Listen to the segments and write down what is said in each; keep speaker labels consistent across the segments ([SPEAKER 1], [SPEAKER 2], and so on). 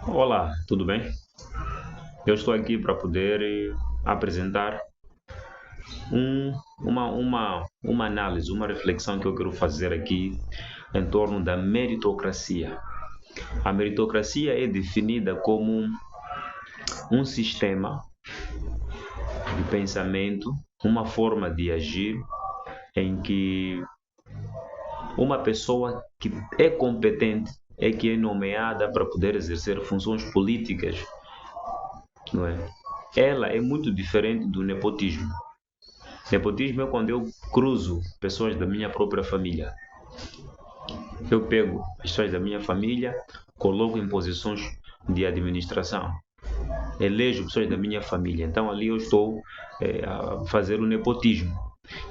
[SPEAKER 1] Olá, tudo bem? Eu estou aqui para poder apresentar um- uma análise, uma reflexão que eu quero fazer aqui em torno da meritocracia. A meritocracia é definida como um sistema de pensamento, uma forma de agir em que uma pessoa que é competente é que é nomeada para poder exercer funções políticas, não é? Ela é muito diferente do nepotismo. Nepotismo é quando eu cruzo pessoas da minha própria família. Eu pego pessoas da minha família, coloco em posições de administração, elejo pessoas da minha família. Então ali eu estou a fazer o nepotismo.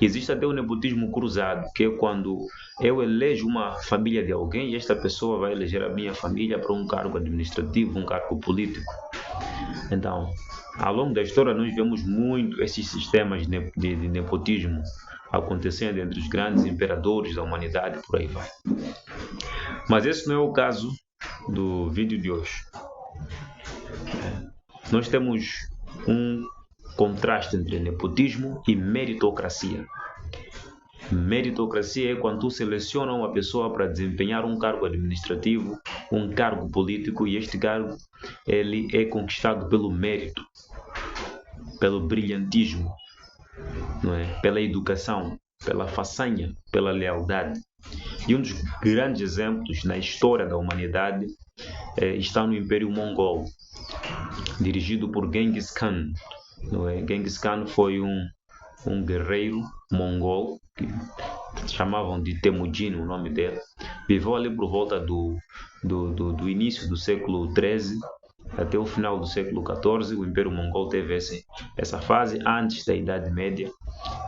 [SPEAKER 1] Existe até o nepotismo cruzado, que é quando eu elejo uma família de alguém e esta pessoa vai eleger a minha família para um cargo administrativo, um cargo político. Então, ao longo da história, nós vemos muito esses sistemas de nepotismo acontecendo entre os grandes imperadores da humanidade, por aí vai. Mas esse não é o caso do vídeo de hoje. Nós temos um contraste entre nepotismo e meritocracia. Meritocracia é quando tu seleciona uma pessoa para desempenhar um cargo administrativo, um cargo político, e este cargo ele é conquistado pelo mérito, pelo brilhantismo, não é? Pela educação, pela façanha, pela lealdade. E um dos grandes exemplos na história da humanidade está no Império Mongol, dirigido por Genghis Khan. Não é? Genghis Khan foi um guerreiro mongol, que chamavam de Temujin, o nome dele. Viveu ali por volta do início do século XIII até o final do século XIV. O Império Mongol teve essa fase antes da Idade Média.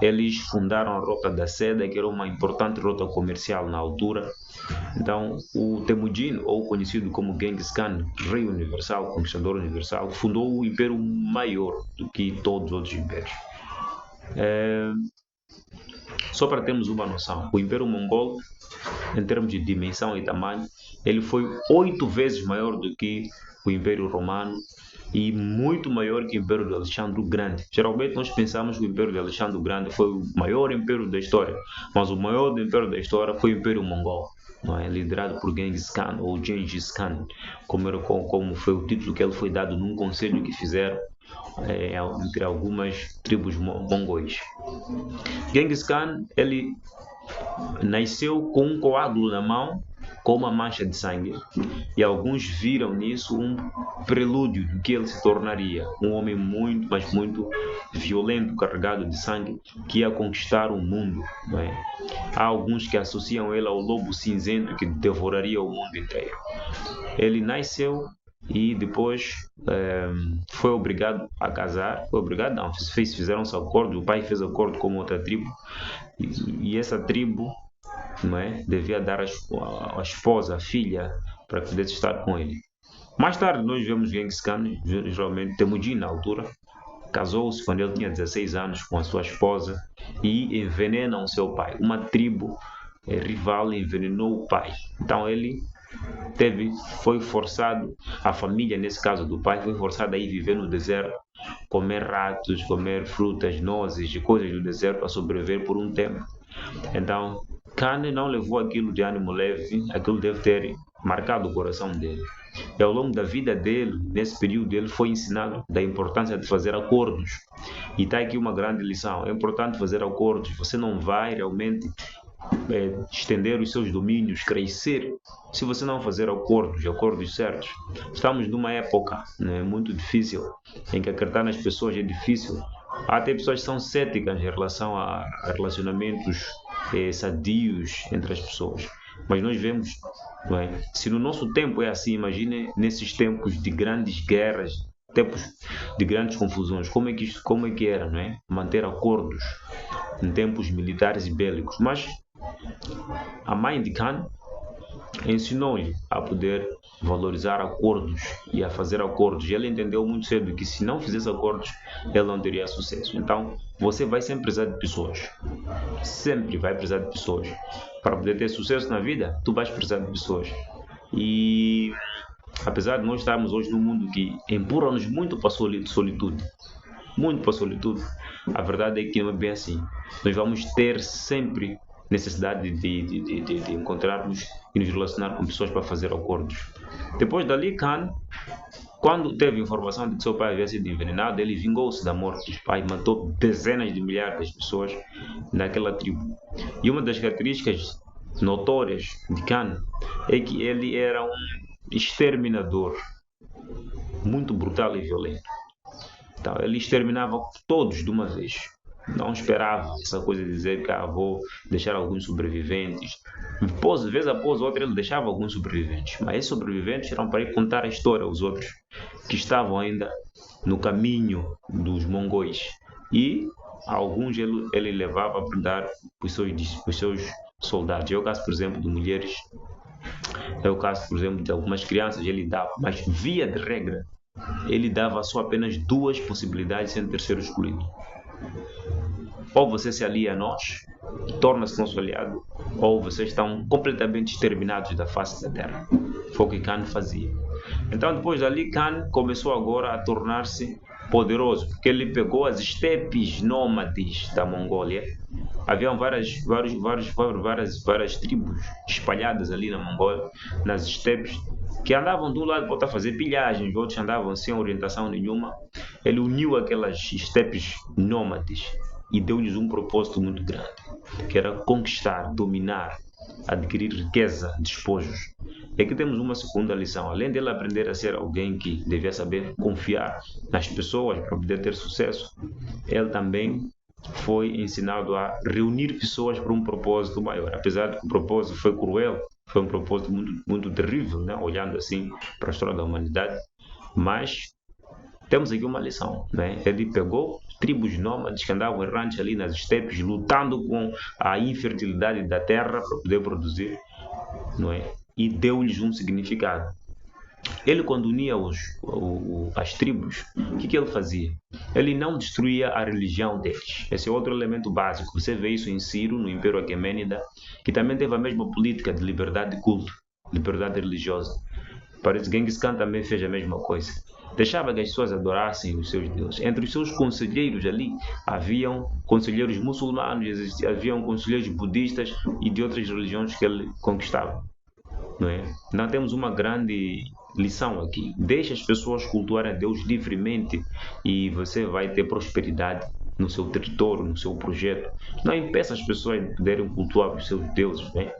[SPEAKER 1] Eles fundaram a Rota da Seda, que era uma importante rota comercial na altura. Então, o Temujin, ou conhecido como Genghis Khan, rei universal, conquistador universal, fundou o império maior do que todos os outros impérios. É, Só para termos uma noção, o Império Mongol, em termos de dimensão e tamanho, ele foi 8 vezes maior do que o Império Romano e muito maior que o Império de Alexandre o Grande. Geralmente nós pensamos que o Império de Alexandre o Grande foi o maior império da história, mas o maior do império da história foi o Império Mongol, não é? Liderado por Genghis Khan ou Gengis Khan, como foi o título que ele foi dado num conselho que fizeram entre algumas tribos mongóis. Genghis Khan, ele nasceu com um coágulo na mão, com uma mancha de sangue, e alguns viram nisso um prelúdio do que ele se tornaria, um homem muito, mas muito violento, carregado de sangue, que ia conquistar o mundo, não é? Há alguns que associam ele ao lobo cinzento que devoraria o mundo inteiro. Ele nasceu e depois foi obrigado a casar. Foi obrigado, não, fizeram-se acordo. O pai fez acordo com outra tribo e essa tribo, não é, devia dar a esposa, a filha, para que pudesse estar com ele. Mais tarde, nós vemos Genghis Khan, geralmente Temujin na altura, casou-se quando ele tinha 16 anos com a sua esposa e envenenam seu pai. Uma tribo rival envenenou o pai. Então ele teve, foi forçado, a família, nesse caso do pai, foi forçada a ir viver no deserto, comer ratos, comer frutas, nozes e coisas do deserto para sobreviver por um tempo. Então, Khan não levou aquilo de ânimo leve, aquilo deve ter marcado o coração dele. E ao longo da vida dele, nesse período, ele foi ensinado da importância de fazer acordos. E está aqui uma grande lição: é importante fazer acordos. Você não vai realmente estender os seus domínios, crescer, se você não fazer acordos certos. Estamos numa época, né, muito difícil, em que acreditar nas pessoas é difícil. Há até pessoas que são céticas em relação a relacionamentos sadios entre as pessoas. Mas nós vemos, não é? Se no nosso tempo é assim, imagine nesses tempos de grandes guerras, tempos de grandes confusões, como é que era, não é? Manter acordos em tempos militares e bélicos. Mas a mãe de Khan ensinou-lhe a poder valorizar acordos e a fazer acordos. E ele entendeu muito cedo que se não fizesse acordos, ele não teria sucesso. Então, você vai sempre precisar de pessoas. Sempre vai precisar de pessoas. Para poder ter sucesso na vida, tu vais precisar de pessoas. E Apesar de nós estarmos hoje num mundo que empurra-nos muito para a solitude, muito para a solitude, a verdade é que não é bem assim. Nós vamos ter sempre necessidade de encontrarmos e nos relacionar com pessoas para fazer acordos. Depois dali, Khan, quando teve informação de que seu pai havia sido envenenado, ele vingou-se da morte do pai, matou dezenas de milhares de pessoas naquela tribo. E uma das características notórias de Khan é que ele era um exterminador muito brutal e violento. Então, ele exterminava todos de uma vez. Não esperava essa coisa de dizer que vou deixar alguns sobreviventes. Vez após outra, ele deixava alguns sobreviventes. Mas esses sobreviventes eram para ir contar a história aos outros que estavam ainda no caminho dos mongóis. E alguns ele levava para dar os seus soldados. É o caso, por exemplo, de mulheres. É o caso, por exemplo, de algumas crianças. Ele dava, mas via de regra, ele dava só apenas duas possibilidades sem ter sido escolhido. Ou você se alia a nós, torna-se nosso aliado, ou vocês estão completamente exterminados da face da terra. Foi o que Khan fazia. Então, depois dali, Khan começou agora a tornar-se poderoso, porque ele pegou as estepes nômades da Mongólia. Haviam várias tribos espalhadas ali na Mongólia, nas estepes, que andavam de um lado para outro a fazer pilhagens, outros andavam sem orientação nenhuma. Ele uniu aquelas estepes nômades e deu-lhes um propósito muito grande, que era conquistar, dominar, adquirir riqueza, despojos. E aqui temos uma segunda lição. Além dele aprender a ser alguém que devia saber confiar nas pessoas para poder ter sucesso, ele também foi ensinado a reunir pessoas para um propósito maior. Apesar de que o propósito foi cruel, foi um propósito muito, muito terrível, né? Olhando assim para a história da humanidade, mas temos aqui uma lição, né? Ele pegou tribos nômades que andavam errantes ali nas estepes, lutando com a infertilidade da terra para poder produzir, não é? E deu-lhes um significado. Ele, quando unia as tribos, o que ele fazia? Ele não destruía a religião deles. Esse é outro elemento básico. Você vê isso em Ciro, no Império Aquemênida, que também teve a mesma política de liberdade de culto, liberdade religiosa. Parece que Genghis Khan também fez a mesma coisa. Deixava que as pessoas adorassem os seus deuses. Entre os seus conselheiros ali, haviam conselheiros muçulmanos, haviam conselheiros budistas e de outras religiões que ele conquistava. Não é? Então temos uma grande lição aqui. Deixe as pessoas cultuarem a Deus livremente e você vai ter prosperidade no seu território, no seu projeto. Não impeça as pessoas de poderem cultuar os seus deuses. Né?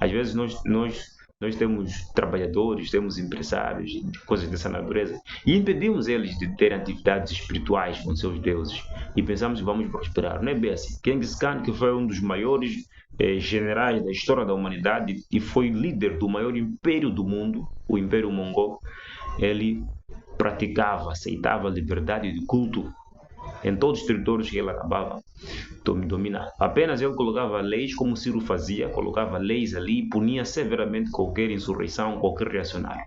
[SPEAKER 1] Às vezes nós temos trabalhadores, temos empresários, coisas dessa natureza, e impedimos eles de terem atividades espirituais com seus deuses e pensamos que vamos prosperar. Não é bem assim. Genghis Khan, que foi um dos maiores generais da história da humanidade e foi líder do maior império do mundo, o Império Mongol, ele praticava, aceitava a liberdade de culto em todos os territórios que ele acabava de dominar. Apenas ele colocava leis, como Ciro fazia, colocava leis ali e punia severamente qualquer insurreição, qualquer reacionário.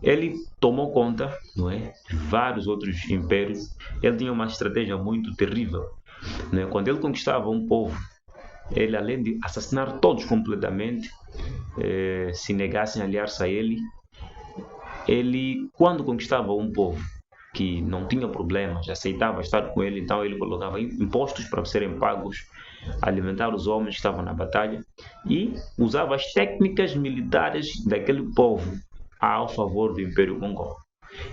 [SPEAKER 1] Ele tomou conta, não é, de vários outros impérios. Ele tinha uma estratégia muito terrível. Não é? Quando ele conquistava um povo, ele, além de assassinar todos completamente, se negassem a aliar-se a ele, quando conquistava um povo que não tinha problemas, aceitava estar com ele, então ele colocava impostos para serem pagos, alimentar os homens que estavam na batalha e usava as técnicas militares daquele povo ao favor do Império Mongol.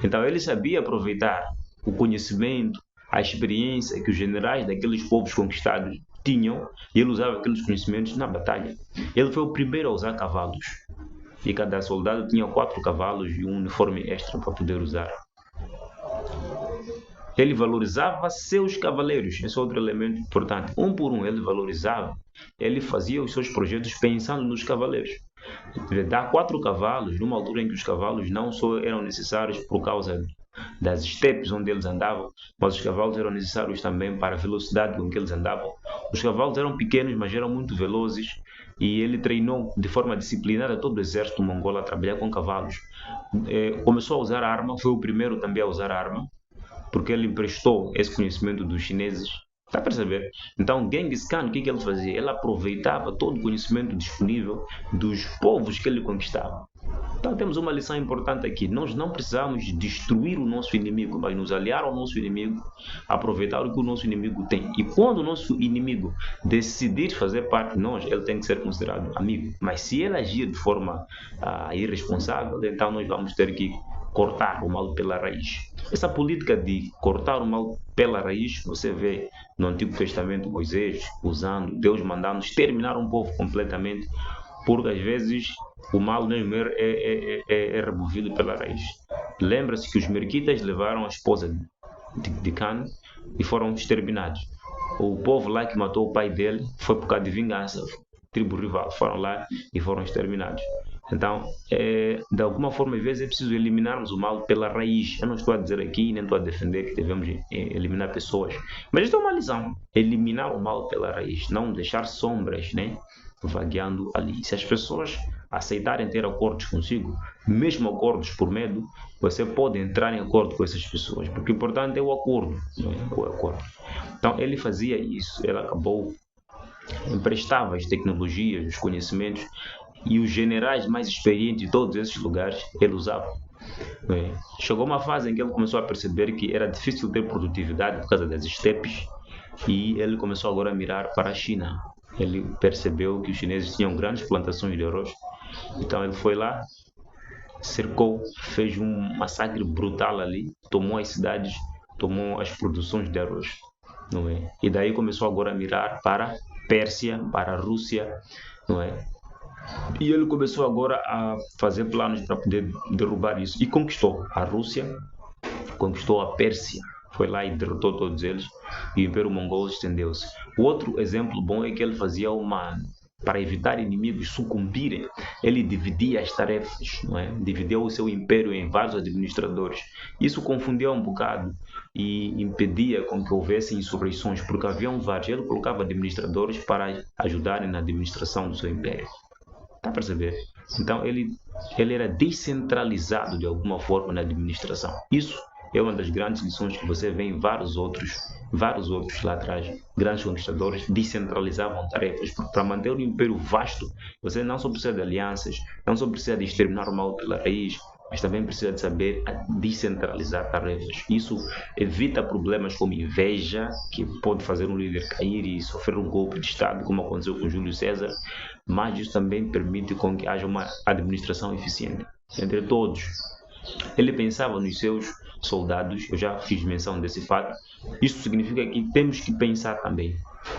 [SPEAKER 1] Então ele sabia aproveitar o conhecimento, a experiência que os generais daqueles povos conquistados tinham e ele usava aqueles conhecimentos na batalha. Ele foi o primeiro a usar cavalos e cada soldado tinha 4 cavalos e um uniforme extra para poder usar. Ele valorizava seus cavaleiros, esse é outro elemento importante. Um por um ele valorizava, ele fazia os seus projetos pensando nos cavaleiros. Dá 4 cavalos, numa altura em que os cavalos não só eram necessários por causa das estepes onde eles andavam, mas os cavalos eram necessários também para a velocidade com que eles andavam. Os cavalos eram pequenos, mas eram muito velozes, e ele treinou de forma disciplinada todo o exército mongol a trabalhar com cavalos. Começou a usar arma, foi o primeiro também a usar arma, porque ele emprestou esse conhecimento dos chineses. Está a perceber? Então, Genghis Khan, o que ele fazia? Ele aproveitava todo o conhecimento disponível dos povos que ele conquistava. Então temos uma lição importante aqui. Nós não precisamos destruir o nosso inimigo, mas nos aliar ao nosso inimigo, aproveitar o que o nosso inimigo tem. E quando o nosso inimigo decidir fazer parte de nós, ele tem que ser considerado amigo. Mas se ele agir de forma irresponsável, então nós vamos ter que cortar o mal pela raiz. Essa política de cortar o mal pela raiz, você vê no Antigo Testamento Moisés usando, Deus mandando exterminar um povo completamente, porque às vezes o mal mesmo é removido pela raiz. Lembra-se que os merquitas levaram a esposa de Cã e foram exterminados. O povo lá que matou o pai dele foi por causa de vingança, tribo rival, foram lá e foram exterminados. Então, de alguma forma, às vezes é preciso eliminarmos o mal pela raiz. Eu não estou a dizer aqui, nem estou a defender que devemos eliminar pessoas, mas isto é uma lição. Eliminar o mal pela raiz, não deixar sombras, né, vagueando ali. Se as pessoas aceitarem ter acordos consigo, mesmo acordos por medo, você pode entrar em acordo com essas pessoas, porque o importante é o acordo, não é? O acordo. Então, ele fazia isso, ele acabou, emprestava as tecnologias, os conhecimentos, e os generais mais experientes de todos esses lugares ele usava. Chegou uma fase em que ele começou a perceber que era difícil ter produtividade por causa das estepes, e ele começou agora a mirar para a China. Ele percebeu que os chineses tinham grandes plantações de arroz, então ele foi lá, cercou, fez um massacre brutal ali, tomou as cidades, tomou as produções de arroz, não é? E daí começou agora a mirar para a Pérsia, para a Rússia, não é? E ele começou agora a fazer planos para poder derrubar isso. E conquistou a Rússia, conquistou a Pérsia. Foi lá e derrotou todos eles. E o Império Mongol estendeu-se. O outro exemplo bom é que ele fazia para evitar inimigos sucumbirem, ele dividia as tarefas, não é? Dividiu o seu império em vários administradores. Isso confundia um bocado e impedia com que houvesse insurreições, porque haviam vários. Ele colocava administradores para ajudarem na administração do seu império. Está a perceber? Então ele era descentralizado de alguma forma na administração. Isso é uma das grandes lições que você vê em vários outros lá atrás. Grandes conquistadores descentralizavam tarefas. Para manter um império vasto, você não só precisa de alianças, não só precisa de exterminar o mal pela raiz, mas também precisa de saber descentralizar tarefas. Isso evita problemas como inveja, que pode fazer um líder cair e sofrer um golpe de Estado, como aconteceu com Júlio César, mas isso também permite com que haja uma administração eficiente entre todos. Ele pensava nos seus soldados, eu já fiz menção desse fato. Isso significa que temos que pensar também,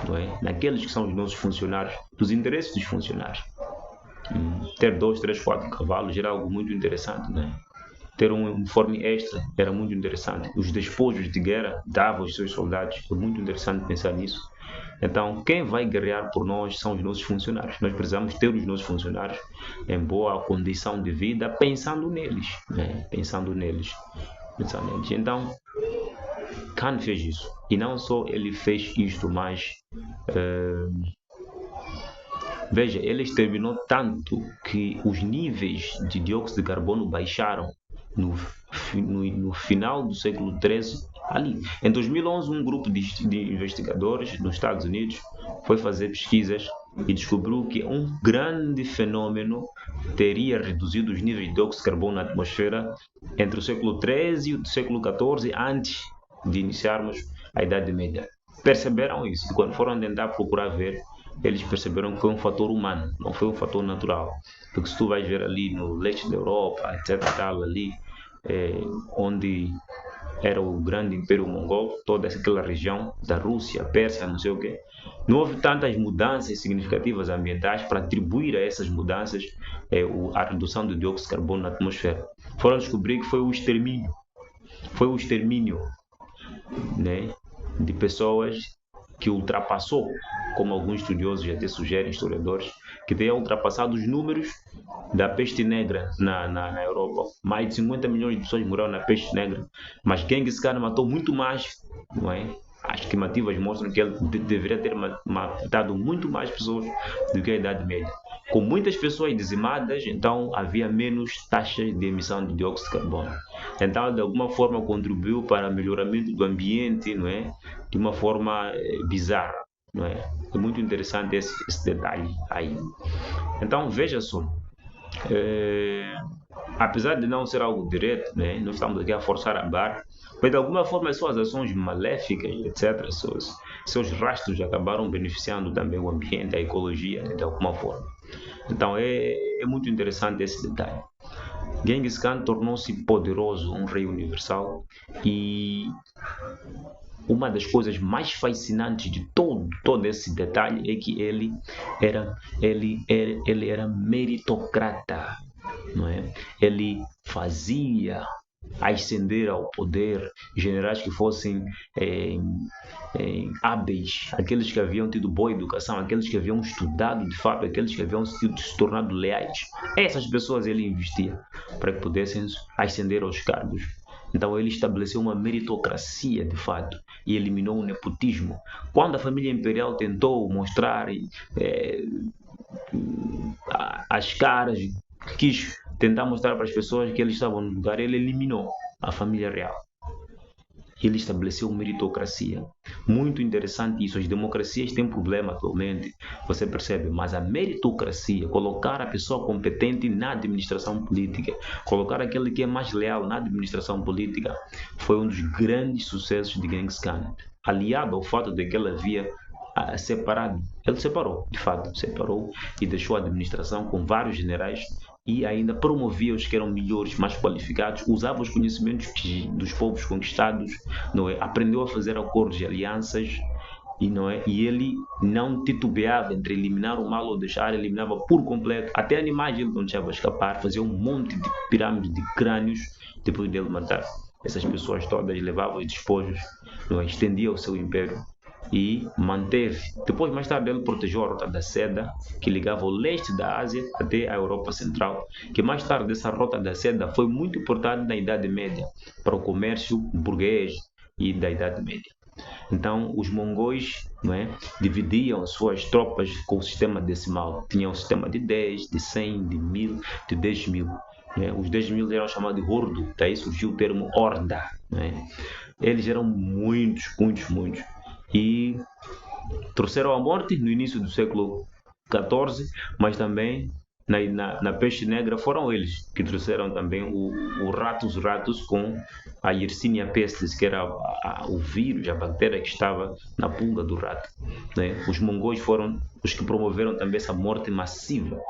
[SPEAKER 1] não é? Naqueles que são os nossos funcionários, dos interesses dos funcionários. Ter 2, 3, 4 cavalos era algo muito interessante, né? Ter um uniforme extra era muito interessante. Os despojos de guerra davam aos seus soldados, é muito interessante pensar nisso. Então, quem vai guerrear por nós são os nossos funcionários. Nós precisamos ter os nossos funcionários em boa condição de vida, pensando neles, né? Pensando neles. Então, Khan fez isso. E não só ele fez isto, mas veja, ele exterminou tanto que os níveis de dióxido de carbono baixaram no final do século XIII. Ali, em 2011, um grupo de investigadores nos Estados Unidos foi fazer pesquisas e descobriu que um grande fenômeno teria reduzido os níveis de dióxido de carbono na atmosfera entre o século XIII e o século XIV, antes de iniciarmos a Idade Média. Perceberam isso e quando foram tentar procurar ver, eles perceberam que foi um fator humano, não foi um fator natural. Porque se tu vais ver ali no leste da Europa, etc., ali, onde era o grande Império Mongol, toda aquela região da Rússia, Pérsia, não sei o quê, não houve tantas mudanças significativas ambientais para atribuir a essas mudanças a redução do dióxido de carbono na atmosfera. Foram descobrir que foi o extermínio, né, de pessoas que ultrapassou, como alguns estudiosos até sugerem, historiadores, que tenha ultrapassado os números da peste negra na Europa. Mais de 50 milhões de pessoas morreram na peste negra, mas Genghis Khan matou muito mais, não é? As estimativas mostram que ele deveria ter matado muito mais pessoas do que a Idade Média. Com muitas pessoas dizimadas, então havia menos taxas de emissão de dióxido de carbono. Então, de alguma forma, contribuiu para o melhoramento do ambiente, não é? De uma forma bizarra, não é? É muito interessante esse detalhe aí. Então, veja só, eh, apesar de não ser algo direto, né, não estamos aqui a forçar a barra, mas de alguma forma as suas ações maléficas, etc., seus rastros acabaram beneficiando também o ambiente, a ecologia, de alguma forma. Então é muito interessante esse detalhe. Genghis Khan tornou-se poderoso, um rei universal, e uma das coisas mais fascinantes de todo esse detalhe é que ele era meritocrata, não é? Ele fazia ascender ao poder generais que fossem eh, hábeis, aqueles que haviam tido boa educação, aqueles que haviam estudado de fato, aqueles que haviam se tornado leais. Essas pessoas ele investia para que pudessem ascender aos cargos. Então ele estabeleceu uma meritocracia de fato e eliminou o nepotismo. Quando a família imperial tentou mostrar as caras, quis tentar mostrar para as pessoas que eles estavam no lugar, ele eliminou a família real. Ele estabeleceu meritocracia. Muito interessante isso. As democracias têm problema atualmente, você percebe, mas a meritocracia, colocar a pessoa competente na administração política, colocar aquele que é mais leal na administração política, foi um dos grandes sucessos de Genghis Khan. Aliado ao fato de que ele havia separado, ele separou, de fato, separou e deixou a administração com vários generais e ainda promovia os que eram melhores, mais qualificados, usava os conhecimentos dos povos conquistados, não é? Aprendeu a fazer acordos e alianças, e, não é? E ele não titubeava entre eliminar o mal ou deixar, eliminava por completo, até animais ele não deixava escapar, fazia um monte de pirâmides de crânios depois dele matar essas pessoas todas, levava os despojos, não é? Estendia o seu império e manteve. Depois, mais tarde, ele protegeu a Rota da Seda, que ligava o leste da Ásia até a Europa Central, que mais tarde essa Rota da Seda foi muito importante na Idade Média para o comércio burguês e da Idade Média. Então, os mongóis, não é, dividiam suas tropas com o sistema decimal. Tinham o sistema de 10, de 100, de 1000, de 10.000. Né? Os 10.000 eram chamados de hordo, daí surgiu o termo horda. Né? Eles eram muitos, muitos, muitos. E trouxeram a morte no início do século XIV, mas também na peste negra foram eles que trouxeram também o ratos com a Yersinia pestis, que era o vírus, a bactéria que estava na pulga do rato. Né? Os mongóis foram os que promoveram também essa morte massiva,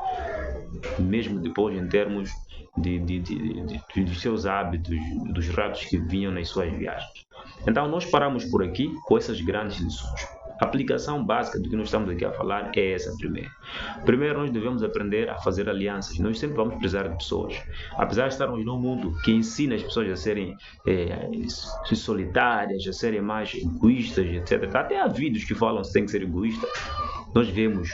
[SPEAKER 1] mesmo depois em termos dos seus hábitos, dos ratos que vinham nas suas viagens. Então nós paramos por aqui com essas grandes lições. A aplicação básica do que nós estamos aqui a falar é essa primeiro. Primeiro, nós devemos aprender a fazer alianças. Nós sempre vamos precisar de pessoas. Apesar de estarmos num mundo que ensina as pessoas a serem solitárias, a serem mais egoístas, etc. Até há vídeos que falam que tem que ser egoísta. Nós vemos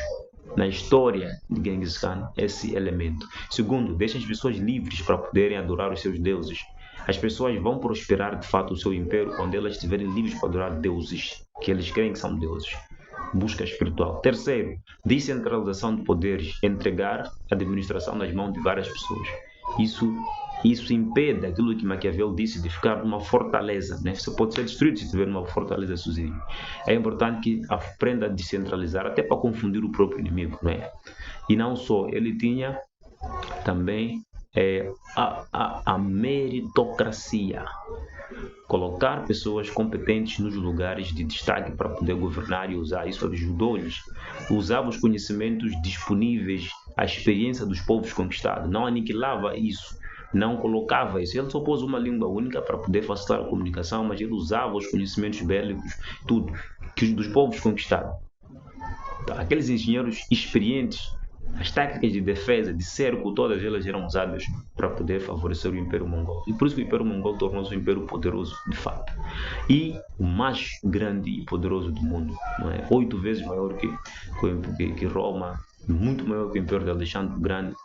[SPEAKER 1] na história de Genghis Khan esse elemento. Segundo, deixa as pessoas livres para poderem adorar os seus deuses. As pessoas vão prosperar de fato o seu império quando elas estiverem livres para adorar deuses, que eles creem que são deuses. Busca espiritual. Terceiro, descentralização de poderes, entregar a administração nas mãos de várias pessoas. Isso impede aquilo que Maquiavel disse de ficar numa fortaleza. Né? Você pode ser destruído se estiver numa fortaleza sozinho. É importante que aprenda a descentralizar, até para confundir o próprio inimigo. Né? E não só, ele tinha também a meritocracia. Colocar pessoas competentes nos lugares de destaque para poder governar e usar. Isso ajudou-lhes. Usava os conhecimentos disponíveis, a experiência dos povos conquistados. Não aniquilava isso. Não colocava isso. Ele só pôs uma língua única para poder facilitar a comunicação, mas ele usava os conhecimentos bélicos, tudo, dos povos conquistados. Então, aqueles engenheiros experientes, as táticas de defesa, de cerco, todas elas eram usadas para poder favorecer o Império Mongol. E por isso que o Império Mongol tornou-se um império poderoso, de fato. E o mais grande e poderoso do mundo. Não é? 8 vezes maior que Roma, muito maior que o Império de Alexandre o Grande.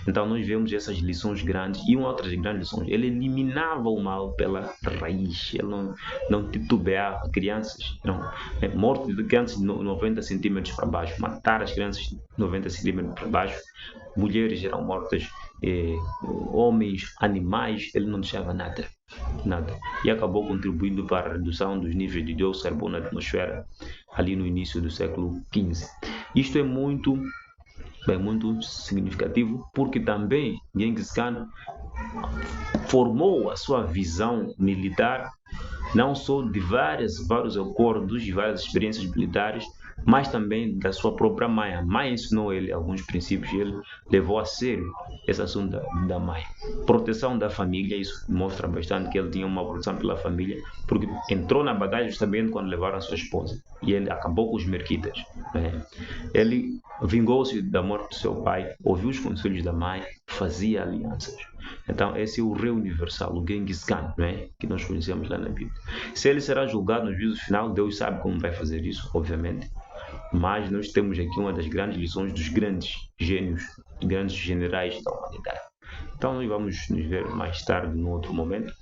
[SPEAKER 1] Então nós vemos essas lições grandes e outras grandes lições. Ele eliminava o mal pela raiz. Ele não titubeava. Crianças eram mortos de crianças de 90 centímetros para baixo. Matar as crianças de 90 centímetros para baixo. Mulheres eram mortas. Homens, animais. Ele não deixava nada. Nada. E acabou contribuindo para a redução dos níveis de dióxido de carbono na atmosfera ali no início do século XV. Isto é muito É muito significativo, porque também Genghis Khan formou a sua visão militar não só de vários acordos e várias experiências militares, mas também da sua própria mãe. A mãe ensinou ele alguns princípios e ele levou a sério esse assunto da mãe. Proteção da família, isso mostra bastante que ele tinha uma proteção pela família, porque entrou na batalha justamente quando levaram a sua esposa e ele acabou com os merquitas. Né? Ele vingou-se da morte do seu pai, ouviu os conselhos da mãe, fazia alianças. Então, esse é o rei universal, o Genghis Khan, né? Que nós conhecemos lá na Bíblia. Se ele será julgado no juízo final, Deus sabe como vai fazer isso, obviamente. Mas nós temos aqui uma das grandes lições dos grandes gênios, grandes generais da humanidade. Então, nós vamos nos ver mais tarde, num outro momento,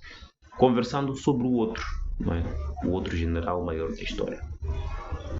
[SPEAKER 1] conversando sobre o outro, não é? O outro general maior da história.